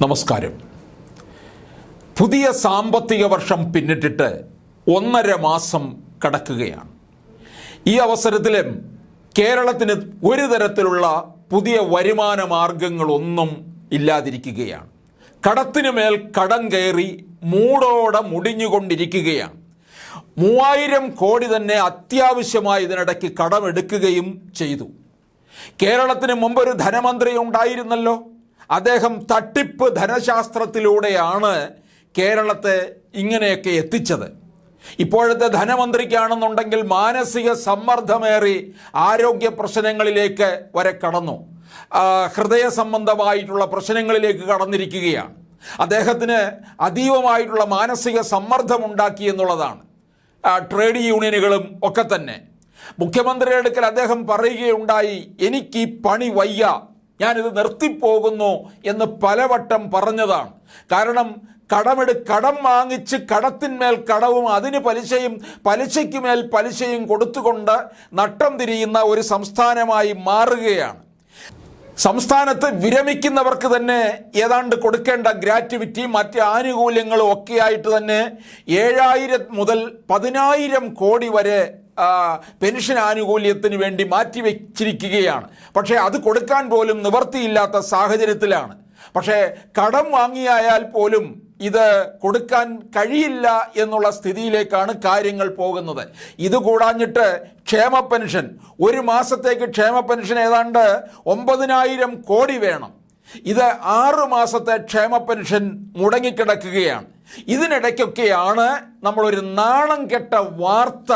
നമസ്കാരം. പുതിയ സാമ്പത്തിക വർഷം പിന്നിട്ടിട്ട് 1.5 മാസം കടക്കുകയാണ്. ഈ അവസരത്തിലും കേരളത്തിന് ഒരു തരത്തിലുള്ള പുതിയ വരുമാന മാർഗങ്ങളൊന്നും ഇല്ലാതിരിക്കുകയാണ്. കടത്തിനു മേൽ കടം കയറി മൂടോടെ മുടിഞ്ഞുകൊണ്ടിരിക്കുകയാണ്. 3000 കോടി തന്നെ അത്യാവശ്യമായി ഇതിനിടയ്ക്ക് കടമെടുക്കുകയും ചെയ്തു. കേരളത്തിന് മുമ്പൊരു ധനമന്ത്രി ഉണ്ടായിരുന്നല്ലോ. അദ്ദേഹം തട്ടിപ്പ് ധനശാസ്ത്രത്തിലൂടെയാണ് കേരളത്തെ ഇങ്ങനെയൊക്കെ എത്തിച്ചത്. ഇപ്പോഴത്തെ ധനമന്ത്രിക്കാണെന്നുണ്ടെങ്കിൽ മാനസിക സമ്മർദ്ദമേറി ആരോഗ്യ പ്രശ്നങ്ങളിലേക്ക് വരെ കടന്നു. ഹൃദയ സംബന്ധമായിട്ടുള്ള പ്രശ്നങ്ങളിലേക്ക് കടന്നിരിക്കുകയാണ്. അദ്ദേഹത്തിന് അതീവമായിട്ടുള്ള മാനസിക സമ്മർദ്ദമുണ്ടാക്കി എന്നുള്ളതാണ്. ട്രേഡ് യൂണിയനുകളും ഒക്കെ തന്നെ മുഖ്യമന്ത്രിയുടെ അടുക്കൽ അദ്ദേഹം പറയുകയുണ്ടായി, എനിക്ക് ഈ പണി വയ്യ, ഞാനിത് നിർത്തിപ്പോകുന്നു എന്ന് പലവട്ടം പറഞ്ഞതാണ്. കാരണം കടം വാങ്ങിച്ച് കടത്തിന്മേൽ കടവും അതിന് പലിശയും പലിശയ്ക്ക് മേൽ പലിശയും കൊടുത്തുകൊണ്ട് നട്ടം തിരിയുന്ന ഒരു സംസ്ഥാനമായി മാറുകയാണ്. സംസ്ഥാനത്ത് വിരമിക്കുന്നവർക്ക് തന്നെ ഏതാണ്ട് കൊടുക്കേണ്ട ഗ്രാറ്റുവിറ്റി മറ്റ് ആനുകൂല്യങ്ങളും ഒക്കെയായിട്ട് തന്നെ 7000 മുതൽ 10000 കോടി വരെ പെൻഷൻ ആനുകൂല്യത്തിന് വേണ്ടി മാറ്റിവെച്ചിരിക്കുകയാണ്. പക്ഷേ അത് കൊടുക്കാൻ പോലും നിവർത്തിയില്ലാത്ത സാഹചര്യത്തിലാണ്. പക്ഷേ കടം വാങ്ങിയായാൽ പോലും ഇത് കൊടുക്കാൻ കഴിയില്ല എന്നുള്ള സ്ഥിതിയിലേക്കാണ് കാര്യങ്ങൾ പോകുന്നത്. ഇത് കൂടാഞ്ഞിട്ട് ക്ഷേമ പെൻഷൻ, ഒരു മാസത്തേക്ക് ക്ഷേമ പെൻഷൻ ഏതാണ്ട് 9000 കോടി വേണം. ഇത് 6 മാസത്തെ ക്ഷേമ പെൻഷൻ മുടങ്ങിക്കിടക്കുകയാണ്. ഇതിനിടയ്ക്കൊക്കെയാണ് നമ്മളൊരു നാണം കെട്ട വാർത്ത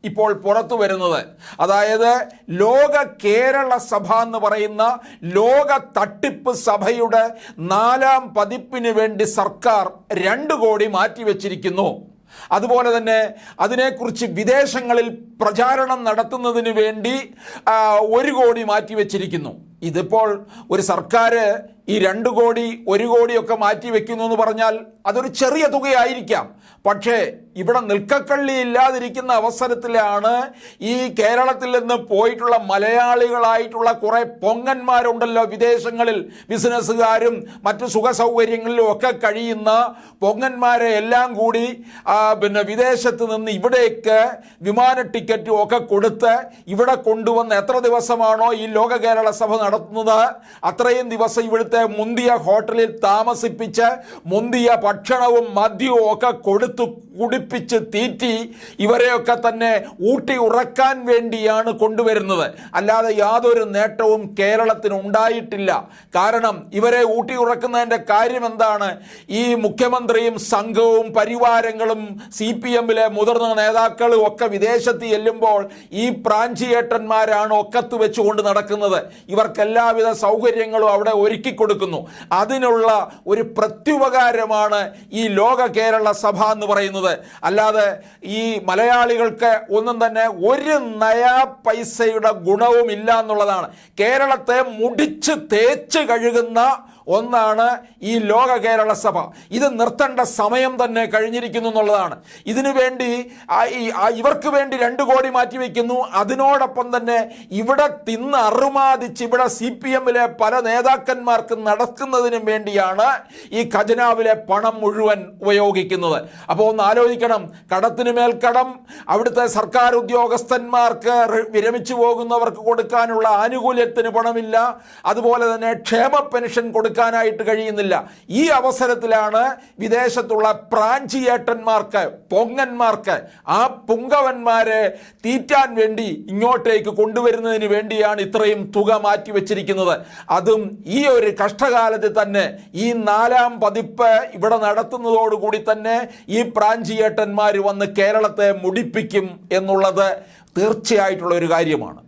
ഇപ്പോൾ പുറത്തു വരുന്നത്. അതായത് ലോക കേരള സഭ എന്ന് പറയുന്ന ലോക തട്ടിപ്പ് സഭയുടെ 4ാം പതിപ്പിന് വേണ്ടി സർക്കാർ 2 കോടി മാറ്റിവെച്ചിരിക്കുന്നു. അതുപോലെ തന്നെ അതിനെക്കുറിച്ച് വിദേശങ്ങളിൽ പ്രചാരണം നടത്തുന്നതിന് വേണ്ടി 1 കോടി മാറ്റിവെച്ചിരിക്കുന്നു. ഇതിപ്പോൾ ഒരു സർക്കാർ ഈ 2 കോടി 1 കോടിയൊക്കെ മാറ്റിവെക്കുന്നു എന്ന് പറഞ്ഞാൽ അതൊരു ചെറിയ തുകയായിരിക്കാം. പക്ഷേ ഇവിടെ നിൽക്കക്കള്ളി ഇല്ലാതിരിക്കുന്ന അവസരത്തിലാണ് ഈ കേരളത്തിൽ നിന്ന് പോയിട്ടുള്ള മലയാളികളായിട്ടുള്ള കുറേ പൊങ്ങന്മാരുണ്ടല്ലോ, വിദേശങ്ങളിൽ ബിസിനസ്സുകാരും മറ്റു സുഖ സൗകര്യങ്ങളിലും ഒക്കെ കഴിയുന്ന പൊങ്ങന്മാരെ എല്ലാം കൂടി വിദേശത്ത് നിന്ന് ഇവിടേക്ക് വിമാന ടിക്കറ്റും ഒക്കെ കൊടുത്ത് ഇവിടെ കൊണ്ടുവന്ന് എത്ര ദിവസമാണോ ഈ ലോക കേരള സഭ നടത്തുന്നത് അത്രയും ദിവസം ഇവിടുത്തെ മുന്തിയ ഹോട്ടലിൽ താമസിപ്പിച്ച് മുന്തിയ ഭക്ഷണവും മദ്യവും ഒക്കെ കൊടുത്തു കുടിപ്പിച്ച് തീറ്റി ഇവരെയൊക്കെ തന്നെ ഊട്ടി ഉറക്കാൻ വേണ്ടിയാണ് കൊണ്ടുവരുന്നത്. അല്ലാതെ യാതൊരു നേട്ടവും കേരളത്തിന് ഉണ്ടായിട്ടില്ല. കാരണം ഇവരെ ഊട്ടി ഉറക്കുന്നതിൻ്റെ കാര്യം എന്താണ്? ഈ മുഖ്യമന്ത്രിയും സംഘവും പരിവാരങ്ങളും CPM-ലെ മുതിർന്ന നേതാക്കളും ഒക്കെ വിദേശത്ത് ചെല്ലുമ്പോൾ ഈ പ്രാഞ്ചിയേട്ടന്മാരാണ് ഒക്കത്ത് വെച്ചുകൊണ്ട് നടക്കുന്നത്. ഇവർക്ക് എല്ലാവിധ സൗകര്യങ്ങളും അവിടെ ഒരുക്കി കൊടുക്കുന്നു. അതിനുള്ള ഒരു പ്രത്യുപകാരമാണ് ഈ ലോക കേരള സഭ എന്ന് പറയുന്നത്. അല്ലാതെ ഈ മലയാളികൾക്ക് ഒന്നും തന്നെ ഒരു നയാ പൈസയുടെ ഗുണവും ഇല്ല എന്നുള്ളതാണ്. കേരളത്തെ മുടിച്ച് തേച്ച് കഴുകുന്ന ഒന്നാണ് ഈ ലോക കേരള സഭ. ഇത് നിർത്തേണ്ട സമയം തന്നെ കഴിഞ്ഞിരിക്കുന്നു എന്നുള്ളതാണ്. ഇതിനു വേണ്ടി ഇവർക്ക് വേണ്ടി 2 കോടി മാറ്റിവെക്കുന്നു. അതിനോടൊപ്പം തന്നെ ഇവിടെ തിന്ന് അറുമാദിച്ച് ഇവിടെ CPM-ലെ പല നേതാക്കന്മാർക്ക് നടക്കുന്നതിനും വേണ്ടിയാണ് ഈ ഖജനാവിലെ പണം മുഴുവൻ ഉപയോഗിക്കുന്നത്. അപ്പോൾ ഒന്ന് ആലോചിക്കണം, കടത്തിന് മേൽ കടം, അവിടുത്തെ സർക്കാർ ഉദ്യോഗസ്ഥന്മാർക്ക് വിരമിച്ചു പോകുന്നവർക്ക് കൊടുക്കാനുള്ള ആനുകൂല്യത്തിന് പണമില്ല, അതുപോലെ തന്നെ ക്ഷേമ പെൻഷൻ കൊടുക്കാനായിട്ട് കഴിയുന്നില്ല. ഈ അവസരത്തിലാണ് വിദേശത്തുള്ള പ്രാഞ്ചിയേട്ടന്മാർക്ക്, പൊങ്ങന്മാർക്ക്, ആ പുങ്കവന്മാരെ തീറ്റാൻ വേണ്ടി ഇങ്ങോട്ടേക്ക് കൊണ്ടുവരുന്നതിന് വേണ്ടിയാണ് ഇത്രയും തുക മാറ്റിവെച്ചിരിക്കുന്നത്. അതും ഈ ഒരു കഷ്ടകാലത്ത് തന്നെ ഈ 4ാം പതിപ്പ് ഇവിടെ നടത്തുന്നതോടുകൂടി തന്നെ ഈ പ്രാഞ്ചിയേട്ടന്മാർ വന്ന് കേരളത്തെ മുടിപ്പിക്കും എന്നുള്ളത് തീർച്ചയായിട്ടുള്ള ഒരു കാര്യമാണ്.